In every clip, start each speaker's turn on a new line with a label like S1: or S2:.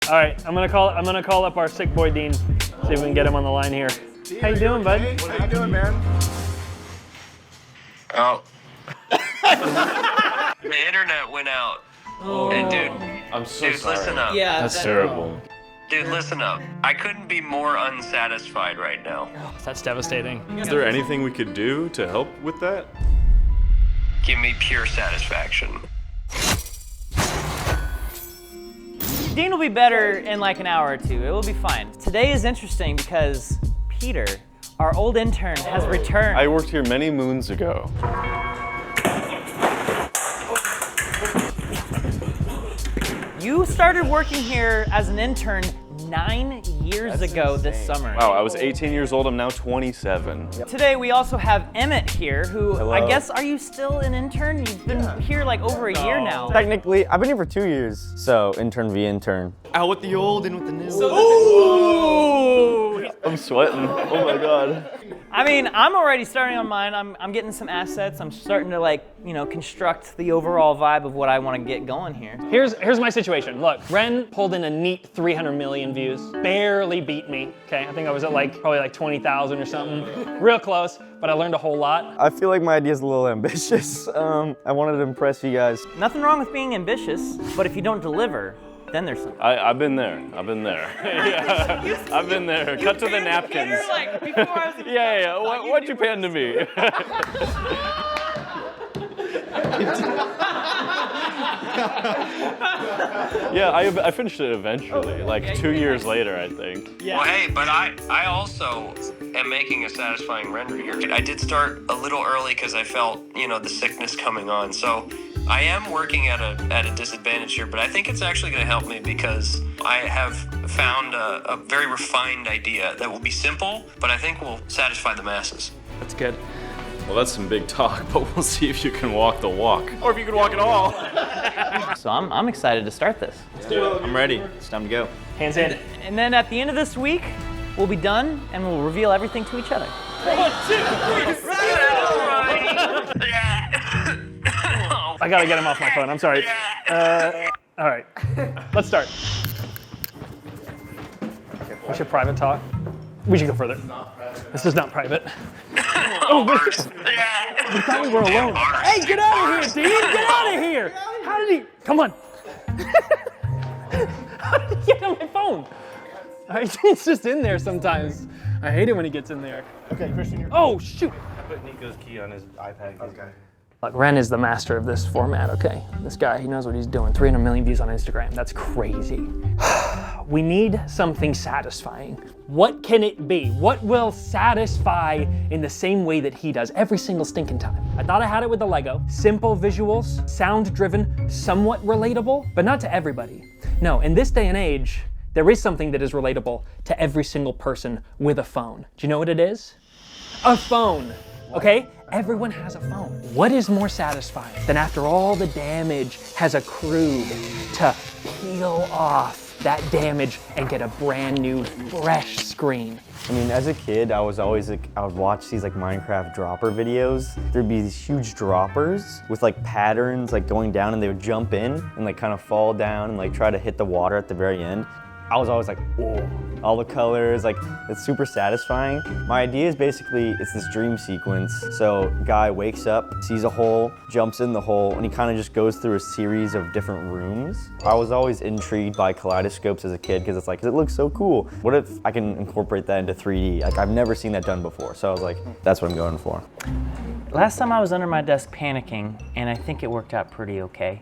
S1: All right, I'm gonna call up our sick boy Dean. See if we can get him on the line here.
S2: Dean,
S1: how you doing, bud?
S2: How you doing, man?
S3: Oh. The internet went out.
S1: Oh.
S3: And dude,
S4: I'm so sorry.
S3: Listen up.
S5: Yeah,
S4: That's terrible.
S3: Dude, listen up. I couldn't be more unsatisfied right now.
S1: Oh, that's devastating.
S4: Is there anything we could do to help with that?
S3: Give me pure satisfaction.
S5: Dean will be better in like an hour or two. It will be fine. Today is interesting because Peter, our old intern, has returned.
S4: I worked here many moons ago.
S5: You started working here as an intern 9 years ago this summer.
S4: Wow, I was 18 years old, I'm now 27.
S5: Today we also have Emmett here, who
S6: Hello.
S5: I guess, are you still an intern? You've been here like over a year now.
S6: Technically, I've been here for 2 years. So, intern v intern.
S7: Out with the old and with the new.
S1: Ooh!
S4: I'm sweating. Oh my god.
S5: I mean, I'm already starting on mine. I'm getting some assets. I'm starting to like, you know, construct the overall vibe of what I want to get going here.
S1: Here's my situation. Look, Wren pulled in a neat 300 million views. Barely beat me, okay? I think I was at probably like 20,000 or something. Real close, but I learned a whole lot.
S6: I feel like my idea is a little ambitious. I wanted to impress you guys.
S5: Nothing wrong with being ambitious, but if you don't deliver, then there's something.
S4: I've been there. Yeah. I've been there. Cut to the napkins. Yeah. What'd you pan to me? Yeah, I finished it eventually, like 2 years later, I think.
S1: Yeah.
S3: Well, hey, but I also am making a satisfying render here. I did start a little early because I felt, you know, the sickness coming on. So I am working at a disadvantage here, but I think it's actually going to help me because I have found a very refined idea that will be simple, but I think will satisfy the masses.
S1: That's good.
S4: Well, that's some big talk, but we'll see if you can walk the walk. Or if you can walk at all.
S5: So I'm excited to start this.
S7: I'm ready. It's time to go.
S1: Hands in.
S5: And then at the end of this week, we'll be done and we'll reveal everything to each other.
S1: 1, 2, 3, I gotta get him off my phone, I'm sorry. All right, let's start. What's your private talk? We should go further. This is not private. Oh, we thought we were alone. Hey, get out of here, Dean! Get out of here! How did he? Come on. How did he get on my phone? It's just in there sometimes. I hate it when he gets in there.
S2: Okay, Christian, you're...
S1: Oh, shoot.
S7: I put Nico's key on his iPad.
S2: Okay.
S1: Look, Wren is the master of this format, okay? This guy, he knows what he's doing. 300 million views on Instagram. That's crazy. We need something satisfying. What can it be? What will satisfy in the same way that he does every single stinking time? I thought I had it with the Lego. Simple visuals, sound-driven, somewhat relatable, but not to everybody. No, in this day and age, there is something that is relatable to every single person with a phone. Do you know what it is? A phone, okay? Everyone has a phone. What is more satisfying than after all the damage has accrued to peel off that damage and get a brand new, fresh screen?
S6: I mean, as a kid, I was always like, I would watch these like Minecraft dropper videos. There'd be these huge droppers with like patterns like going down, and they would jump in and like kind of fall down and like try to hit the water at the very end. I was always like, oh, all the colors, like it's super satisfying. My idea is basically, it's this dream sequence. So guy wakes up, sees a hole, jumps in the hole, and he kind of just goes through a series of different rooms. I was always intrigued by kaleidoscopes as a kid because it's like, it looks so cool. What if I can incorporate that into 3D? Like I've never seen that done before. So I was like, that's what I'm going for.
S5: Last time I was under my desk panicking, and I think it worked out pretty okay.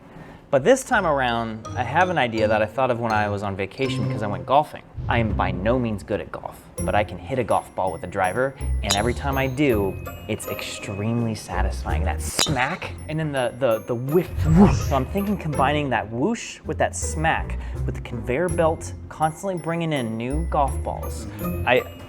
S5: But this time around, I have an idea that I thought of when I was on vacation because I went golfing. I am by no means good at golf, but I can hit a golf ball with a driver, and every time I do, it's extremely satisfying. That smack, and then the whiff, whoosh. So I'm thinking combining that whoosh with that smack, with the conveyor belt constantly bringing in new golf balls.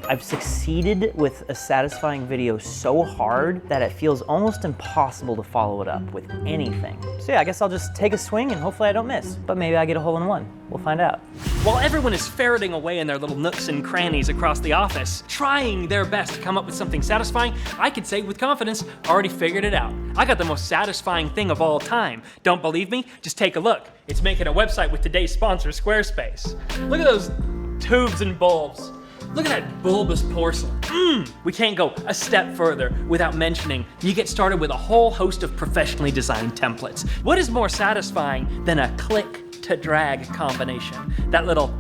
S5: I've succeeded with a satisfying video so hard that it feels almost impossible to follow it up with anything. So yeah, I guess I'll just take a swing and hopefully I don't miss. But maybe I get a hole in one. We'll find out.
S1: While everyone is ferreting away in their little nooks and crannies across the office, trying their best to come up with something satisfying, I could say with confidence, already figured it out. I got the most satisfying thing of all time. Don't believe me? Just take a look. It's making a website with today's sponsor, Squarespace. Look at those tubes and bulbs. Look at that bulbous porcelain. We can't go a step further without mentioning you get started with a whole host of professionally designed templates. What is more satisfying than a click to drag combination? That little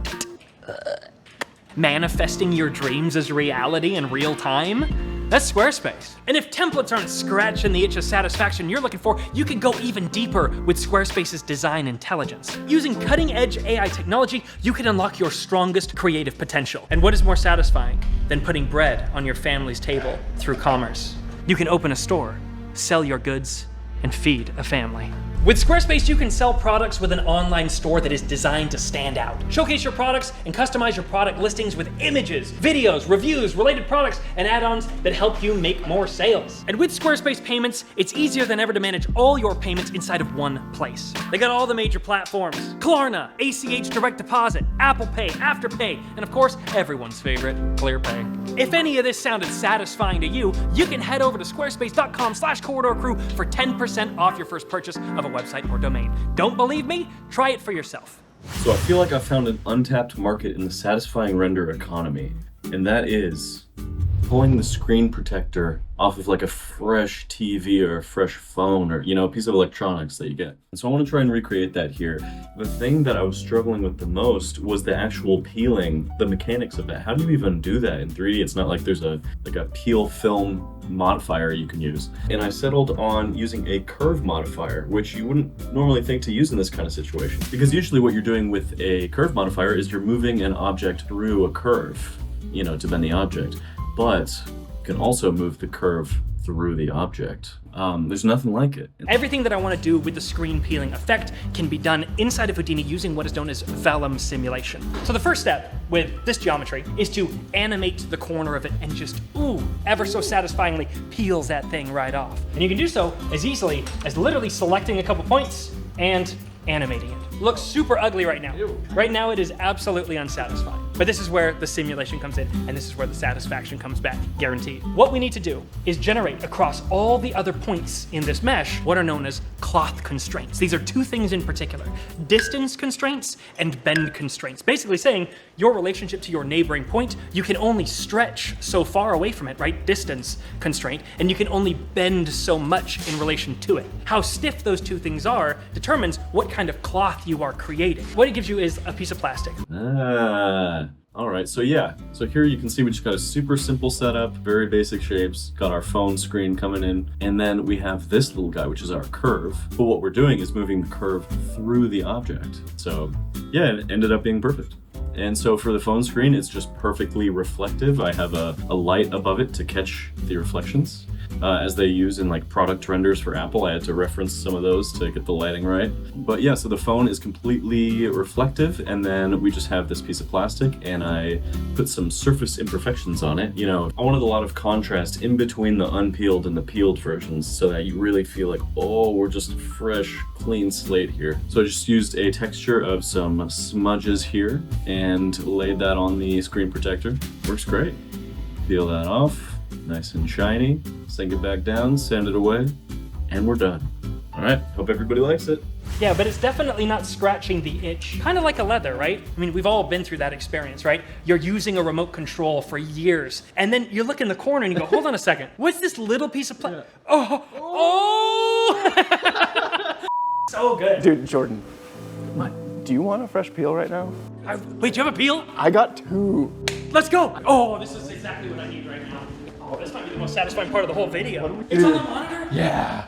S1: manifesting your dreams as reality in real time? That's Squarespace. And if templates aren't scratching the itch of satisfaction you're looking for, you can go even deeper with Squarespace's design intelligence. Using cutting-edge AI technology, you can unlock your strongest creative potential. And what is more satisfying than putting bread on your family's table through commerce? You can open a store, sell your goods, and feed a family. With Squarespace, you can sell products with an online store that is designed to stand out. Showcase your products and customize your product listings with images, videos, reviews, related products, and add-ons that help you make more sales. And with Squarespace payments, it's easier than ever to manage all your payments inside of one place. They got all the major platforms: Klarna, ACH Direct Deposit, Apple Pay, Afterpay, and of course, everyone's favorite, ClearPay. If any of this sounded satisfying to you, you can head over to squarespace.com/corridorcrew for 10% off your first purchase of a website or domain. Don't believe me? Try it for yourself.
S4: So I feel like I found an untapped market in the satisfying render economy, and that is pulling the screen protector off of like a fresh TV or a fresh phone or, you know, a piece of electronics that you get. And so I want to try and recreate that here. The thing that I was struggling with the most was the actual peeling, the mechanics of that. How do you even do that in 3D? It's not like there's a peel film modifier you can use. And I settled on using a curve modifier, which you wouldn't normally think to use in this kind of situation. Because usually what you're doing with a curve modifier is you're moving an object through a curve, you know, to bend the object. But you can also move the curve through the object. There's nothing like it.
S1: Everything that I want to do with the screen peeling effect can be done inside of Houdini using what is known as vellum simulation. So the first step with this geometry is to animate the corner of it and just, ever so satisfyingly peels that thing right off. And you can do so as easily as literally selecting a couple points and animating it. Looks super ugly right now. Right now it is absolutely unsatisfying. But this is where the simulation comes in, and this is where the satisfaction comes back, guaranteed. What we need to do is generate across all the other points in this mesh what are known as cloth constraints. These are two things in particular: distance constraints and bend constraints. Basically saying your relationship to your neighboring point, you can only stretch so far away from it, right? Distance constraint, and you can only bend so much in relation to it. How stiff those two things are determines what kind of cloth you are creating. What it gives you is a piece of plastic.
S4: All right, so here you can see we just got a super simple setup, very basic shapes, got our phone screen coming in, and then we have this little guy, which is our curve. But what we're doing is moving the curve through the object. So yeah, it ended up being perfect. And so for the phone screen, it's just perfectly reflective. I have a light above it to catch the reflections. As they use in like product renders for Apple. I had to reference some of those to get the lighting right. But yeah, so the phone is completely reflective, and then we just have this piece of plastic, and I put some surface imperfections on it. You know, I wanted a lot of contrast in between the unpeeled and the peeled versions so that you really feel like, oh, we're just fresh, clean slate here. So I just used a texture of some smudges here and laid that on the screen protector. Works great. Peel that off. Nice and shiny, sink it back down, sand it away, and we're done. All right, hope everybody likes it.
S1: Yeah, but it's definitely not scratching the itch. Kind of like a leather, right? I mean, we've all been through that experience, right? You're using a remote control for years, and then you look in the corner and you go, hold on a second, what's this little piece of plastic? Oh! So good.
S2: Dude, Jordan. What? Do you want a fresh peel right now?
S1: Wait, do you have a peel?
S2: I got 2.
S1: Let's go! Oh, this is exactly what I need right now. Oh, this might be the most satisfying part of the whole video. It's on the monitor?
S2: Yeah.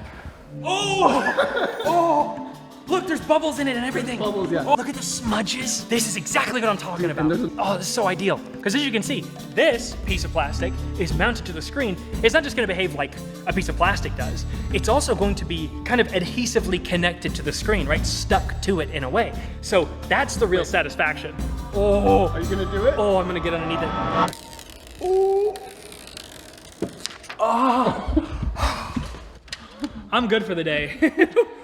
S1: Oh! Look, there's bubbles in it and everything.
S2: Bubbles, yeah.
S1: Oh, look at the smudges. This is exactly what I'm talking about. Oh, this is so ideal. Because as you can see, this piece of plastic is mounted to the screen. It's not just going to behave like a piece of plastic does. It's also going to be kind of adhesively connected to the screen, right? Stuck to it in a way. So that's the real satisfaction. Oh.
S2: Are you going to do it?
S1: Oh, I'm going to get underneath it.
S2: Ooh.
S1: Oh. I'm good for the day.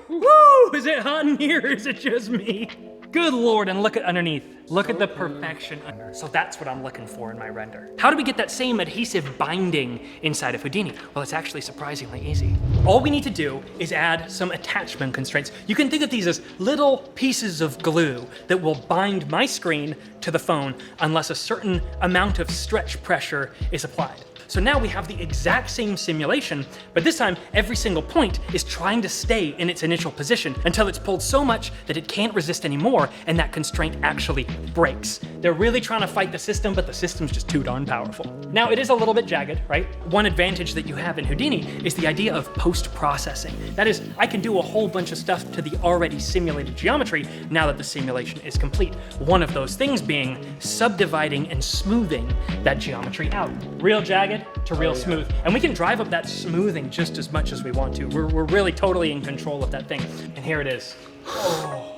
S1: Woo! Is it hot in here or is it just me? Good Lord, and look at underneath. Look at the perfection under. So that's what I'm looking for in my render. How do we get that same adhesive binding inside of Houdini? Well, it's actually surprisingly easy. All we need to do is add some attachment constraints. You can think of these as little pieces of glue that will bind my screen to the phone unless a certain amount of stretch pressure is applied. So now we have the exact same simulation, but this time every single point is trying to stay in its initial position until it's pulled so much that it can't resist anymore and that constraint actually breaks. They're really trying to fight the system, but the system's just too darn powerful. Now it is a little bit jagged, right? One advantage that you have in Houdini is the idea of post-processing. That is, I can do a whole bunch of stuff to the already simulated geometry now that the simulation is complete. One of those things being subdividing and smoothing that geometry out. Real jagged to real smooth. And we can drive up that smoothing just as much as we want to. We're really totally in control of that thing. And here it is. Oh.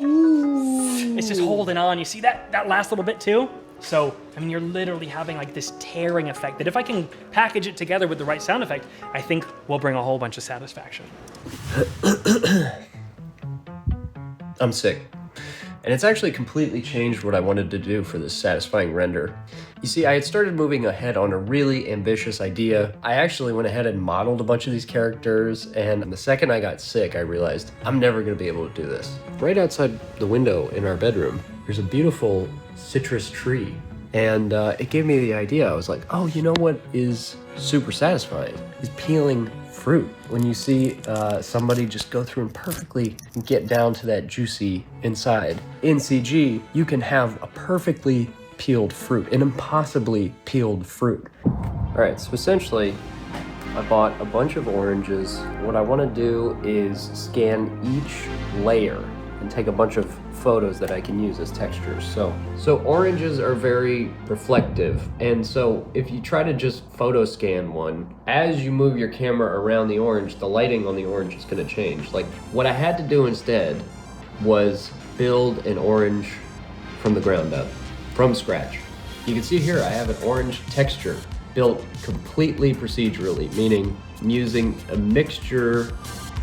S1: It's just holding on. You see that last little bit too? So, I mean, you're literally having like this tearing effect that if I can package it together with the right sound effect, I think will bring a whole bunch of satisfaction.
S3: I'm sick. And it's actually completely changed what I wanted to do for this satisfying render. You see, I had started moving ahead on a really ambitious idea. I actually went ahead and modeled a bunch of these characters, and the second I got sick, I realized I'm never gonna be able to do this. Right outside the window in our bedroom, there's a beautiful citrus tree. And it gave me the idea. I was like, oh, you know what is super satisfying? Is peeling fruit. When you see somebody just go through and perfectly get down to that juicy inside. In CG, you can have a perfectly peeled fruit, an impossibly peeled fruit. All right, so essentially, I bought a bunch of oranges. What I want to do is scan each layer and take a bunch of photos that I can use as textures. So oranges are very reflective, and so if you try to just photo scan one, as you move your camera around the orange, the lighting on the orange is going to change. Like, what I had to do instead was build an orange from the ground up, from scratch. You can see here I have an orange texture built completely procedurally, meaning I'm using a mixture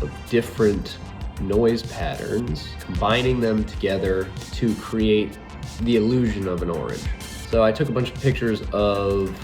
S3: of different noise patterns, combining them together to create the illusion of an orange. So I took a bunch of pictures of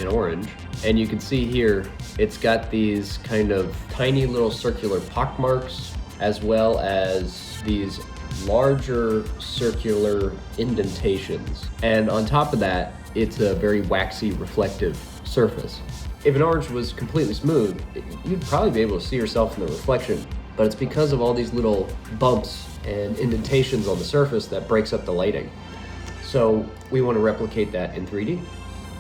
S3: an orange, and you can see here, it's got these kind of tiny little circular pock marks, as well as these larger circular indentations. And on top of that, it's a very waxy, reflective surface. If an orange was completely smooth, you'd probably be able to see yourself in the reflection. But it's because of all these little bumps and indentations on the surface that breaks up the lighting. So we want to replicate that in 3D.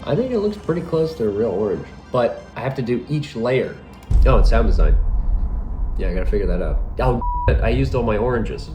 S3: I think it looks pretty close to a real orange, but I have to do each layer. Oh, and sound design. Yeah, I gotta figure that out. Oh, I used all my oranges.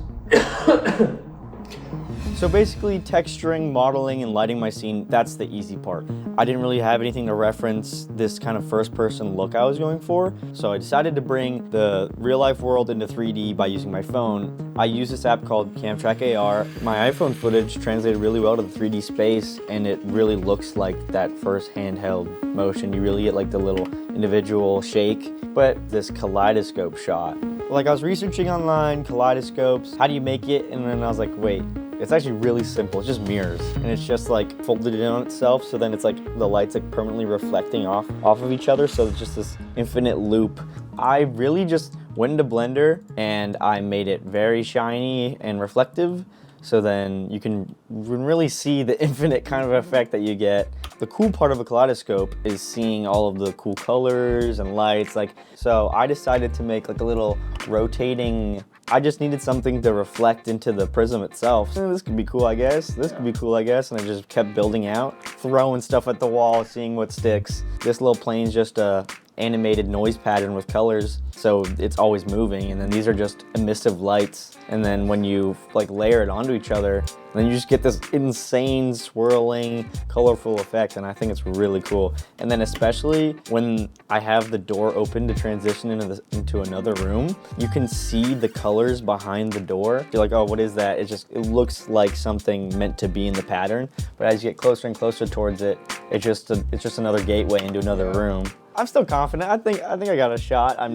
S6: So basically, texturing, modeling, and lighting my scene, that's the easy part. I didn't really have anything to reference this kind of first-person look I was going for, so I decided to bring the real-life world into 3D by using my phone. I use this app called Camtrack AR. My iPhone footage translated really well to the 3D space, and it really looks like that first handheld motion. You really get like the little individual shake, but this kaleidoscope shot. Like, I was researching online, kaleidoscopes, how do you make it? And then I was like, wait, it's actually really simple. It's just mirrors, and it's just like folded in on itself, so then it's like the light's like permanently reflecting off of each other, so it's just this infinite loop. I really just went into Blender and I made it very shiny and reflective, so then you can really see the infinite kind of effect that you get. The cool part of a kaleidoscope is seeing all of the cool colors and lights. So I decided to make like a little rotating, I just needed something to reflect into the prism itself. So this could be cool, I guess. This could be cool, I guess. And I just kept building out, throwing stuff at the wall, seeing what sticks. This little plane's just a animated noise pattern with colors, so it's always moving, and then these are just emissive lights, and then when you like layer it onto each other, then you just get this insane swirling colorful effect, and I think it's really cool. And then especially when I have the door open to transition into another room, you can see the colors behind the door. You're like, oh, what is that? It looks like something meant to be in the pattern, but as you get closer and closer towards it, it's just another gateway into another room. I'm still confident. I think I got a shot. I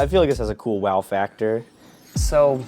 S6: feel like this has a cool wow factor.
S5: So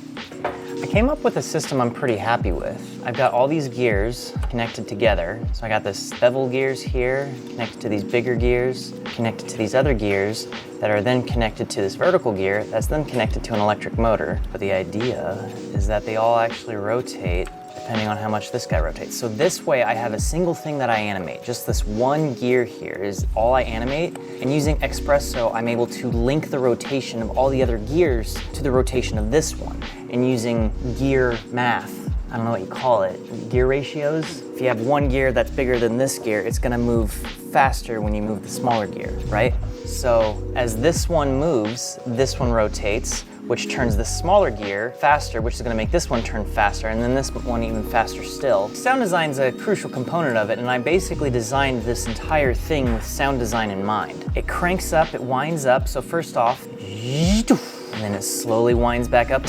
S5: I came up with a system I'm pretty happy with. I've got all these gears connected together. So I got this bevel gears here, connected to these bigger gears, connected to these other gears that are then connected to this vertical gear that's then connected to an electric motor. But the idea is that they all actually rotate depending on how much this guy rotates. So this way I have a single thing that I animate. Just this one gear here is all I animate. And using Espresso, I'm able to link the rotation of all the other gears to the rotation of this one. And using gear math, I don't know what you call it, gear ratios. If you have one gear that's bigger than this gear, it's gonna move faster when you move the smaller gear, right? So as this one moves, this one rotates, which turns the smaller gear faster, which is gonna make this one turn faster, and then this one even faster still. Sound design's a crucial component of it, and I basically designed this entire thing with sound design in mind. It cranks up, it winds up, so first off, and then it slowly winds back up.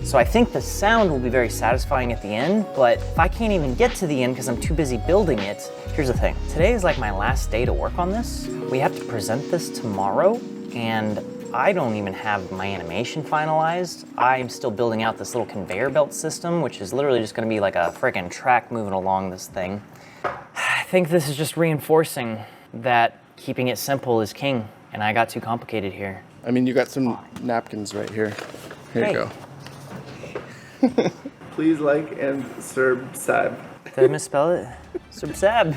S5: So I think the sound will be very satisfying at the end, but if I can't even get to the end because I'm too busy building it, here's the thing. Today is like my last day to work on this. We have to present this tomorrow, and I don't even have my animation finalized. I'm still building out this little conveyor belt system, which is literally just gonna be like a freaking track moving along this thing. I think this is just reinforcing that keeping it simple is king, and I got too complicated here.
S2: I mean, you got some napkins right here. Here
S5: Hey.
S2: you go. Please like and subscribe.
S5: Did I misspell it? Subsab.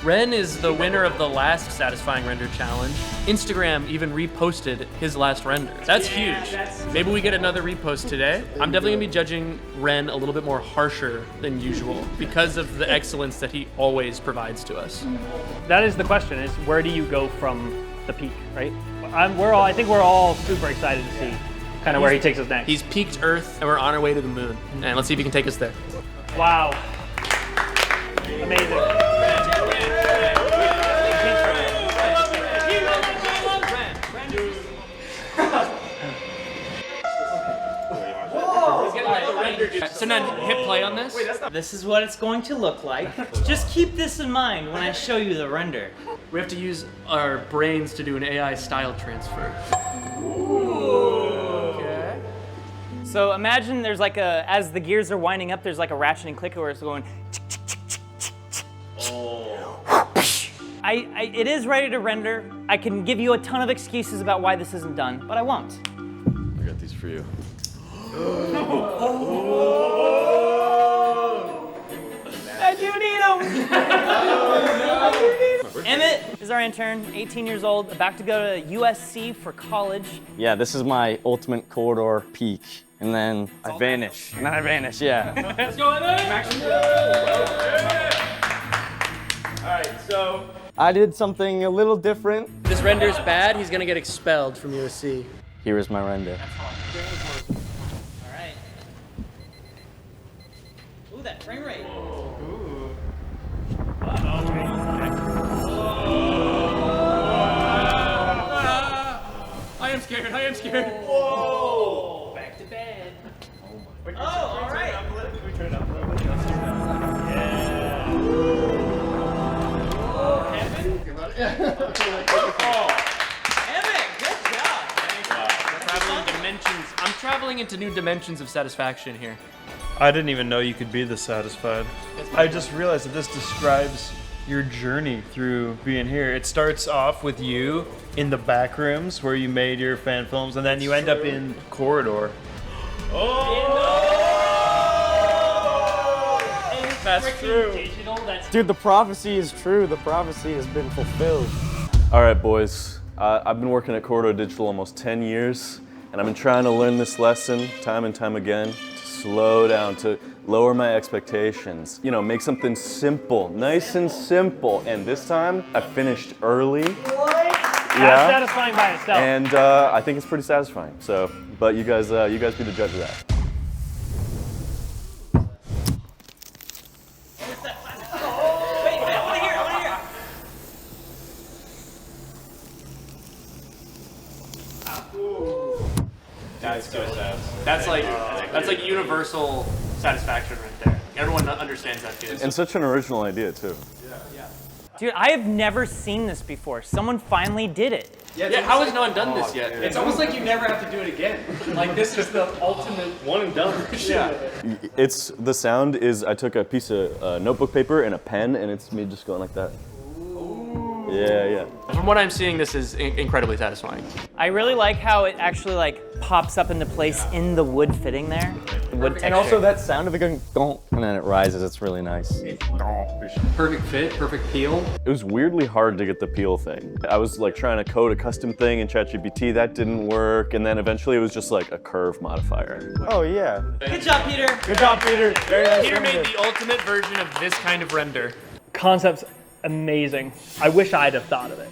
S1: Wren is the winner of the last Satisfying Render Challenge. Instagram even reposted his last render. That's huge. Maybe we get another repost today. I'm definitely gonna be judging Wren a little bit more harsher than usual because of the excellence that he always provides to us. That is the question, is where do you go from the peak, right? I think we're all super excited to see kind of where he takes us next. He's peaked Earth and we're on our way to the moon. And let's see if he can take us there. Wow. Amazing. So now hit play on this.
S5: This is what it's going to look like. Just keep this in mind when I show you the render.
S1: We have to use our brains to do an AI style transfer. Okay.
S5: So imagine there's like as the gears are winding up, there's like a ratchet and clicker where it's going. It is ready to render. I can give you a ton of excuses about why this isn't done, but I won't.
S4: I got these for you.
S5: I do need them. Emmett is our intern, 18 years old, about to go to USC for college.
S6: Yeah, this is my ultimate corridor peak. And then I vanish. And then I vanish, yeah.
S1: Let's go, Emmett!
S2: All right, so
S6: I did something a little different.
S1: If this render's bad, he's gonna get expelled from USC.
S6: Here is my render.
S5: All right. Ooh, that frame rate.
S1: I am scared, I am scared.
S5: Whoa! Back to bed. Oh, all right.
S2: can we turn it up a little bit?
S5: Emmett, good job.
S1: Traveling dimensions. I'm traveling into new dimensions of satisfaction here.
S8: I didn't even know you could be this satisfied. I just realized that this describes your journey through being here. It starts off with you in the back rooms where you made your fan films, and then you end up in corridor.
S1: That's true.
S6: Dude, the prophecy is true. The prophecy has been fulfilled. All right, boys. I've been working at Corridor Digital almost 10 years, and I've been trying to learn this lesson time and time again, to slow down, to lower my expectations. You know, make something simple, nice and simple. And this time, I finished early.
S1: That's satisfying by itself.
S6: And I think it's pretty satisfying. So, but you guys be the judge of that.
S5: Wait, I want to hear.
S1: That's like universal satisfaction right there. Everyone understands that feeling.
S6: And such an original idea, too.
S5: Dude, I have never seen this before. Someone finally did it.
S9: Yeah, how has no one done this yet? It's almost like you never have to do it again. Like this is the ultimate one and done.
S2: It's the sound is I took a piece of notebook paper and a pen, and it's me just going like that. Yeah.
S9: From what I'm seeing, this is incredibly satisfying.
S5: I really like how it actually like pops up into place in the wood fitting there. The wood texture.
S6: And also that sound of it going donk, and then it rises. It's really nice.
S9: Perfect fit, perfect peel.
S2: It was weirdly hard to get the peel thing. I was like trying to code a custom thing in ChatGPT, that didn't work, and then eventually it was just like a curve modifier.
S6: Oh yeah.
S5: Good job, Peter.
S6: Good job, Peter. Very nice.
S9: Peter made the ultimate version of this kind of render.
S1: Concept's amazing. I wish I'd have thought of it.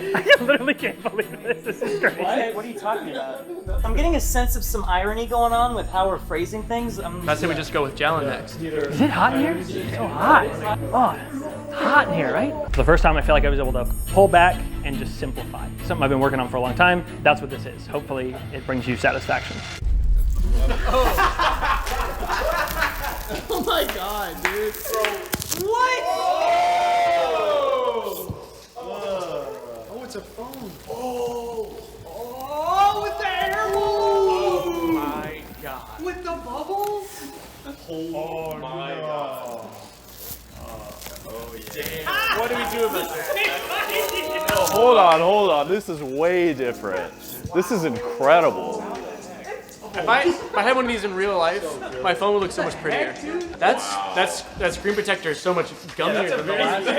S1: I literally can't believe this. This is crazy.
S5: What are you talking about? I'm getting a sense of some irony going on with how we're phrasing things.
S9: I say we just go with Jalen next.
S1: Is it hot in here? It's so hot. Oh, it's hot in here, right? For the first time, I feel like I was able to pull back and just simplify. Something I've been working on for a long time. That's what this is. Hopefully, it brings you satisfaction.
S9: Oh my god, dude.
S5: What?
S9: Oh, it's a phone.
S5: Oh, with the air
S9: Oh my god.
S5: with the bubbles?
S9: Oh my god. Oh yeah. What do we do about this?
S2: Hold on. This is way different. This is incredible.
S9: If I had one of these in real life, my phone would look so much prettier. That screen protector is so much gummier than the last one.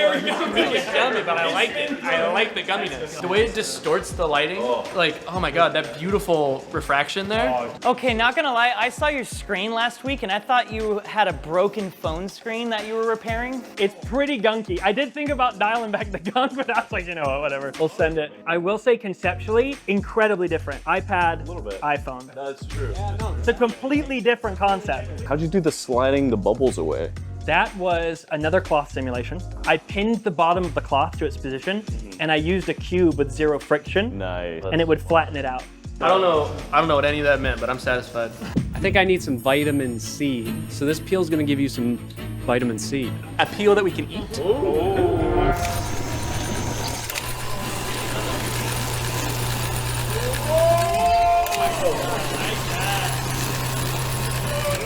S9: It's gummy, but I like it. I like the gumminess. The way it distorts the lighting, like, oh my god, that beautiful refraction there.
S5: Okay, not gonna lie, I saw your screen last week and I thought you had a broken phone screen that you were repairing.
S1: It's pretty gunky. I did think about dialing back the gunk, but I was like, you know what, whatever. We'll send it. I will say conceptually, incredibly different. iPad, iPhone.
S2: That's true.
S1: It's a completely different concept.
S2: How'd you do the sliding the bubbles away?
S1: That was another cloth simulation. I pinned the bottom of the cloth to its position, and I used a cube with 0 friction,
S2: Nice.
S1: and it would flatten it out.
S9: I don't know what any of that meant, but I'm satisfied.
S10: I think I need some vitamin C. So this peel is gonna give you some vitamin C.
S9: A peel that we can eat.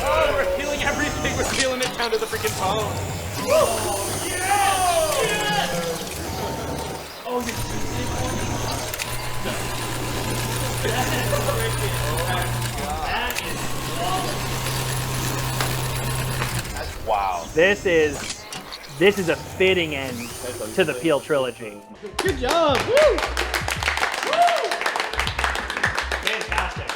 S9: Oh, we're peeling everything. We're peeling it down to the freaking phone.
S2: Wow.
S1: This is a fitting end to the Peel trilogy.
S9: Good job. Woo!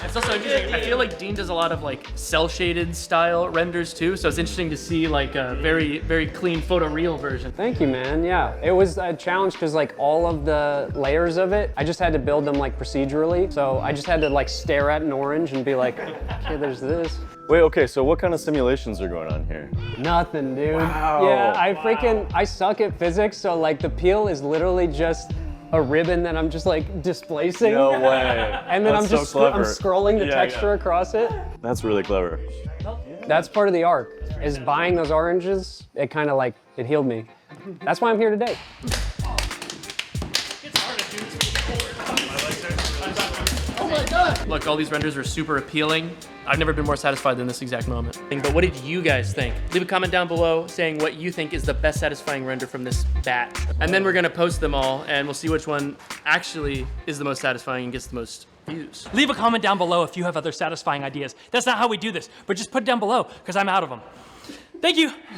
S9: It's also interesting. I feel like Dean does a lot of like cel-shaded style renders too, so it's interesting to see like a very, very clean photoreal version.
S10: Thank you, man. Yeah, it was a challenge because like all of the layers of it, I just had to build them like procedurally. So I just had to like stare at an orange and be like, okay, there's this.
S2: Wait, okay, so what kind of simulations are going on here?
S10: Nothing, dude.
S2: Wow.
S10: Yeah, I suck at physics, so like the peel is literally just a ribbon that I'm just like displacing.
S2: No way.
S10: And then
S2: That's
S10: I'm just
S2: so clever.
S10: I'm scrolling the
S2: Yeah,
S10: texture across it.
S2: That's really clever.
S10: That's part of the art, is buying those oranges. It kind of like, it healed me. That's why I'm here today.
S9: Look, all these renders are super appealing. I've never been more satisfied than this exact moment. But what did you guys think? Leave a comment down below saying what you think is the best satisfying render from this batch. And then we're gonna post them all and we'll see which one actually is the most satisfying and gets the most views.
S1: Leave a comment down below if you have other satisfying ideas. That's not how we do this, but just put it down below, because I'm out of them. Thank you.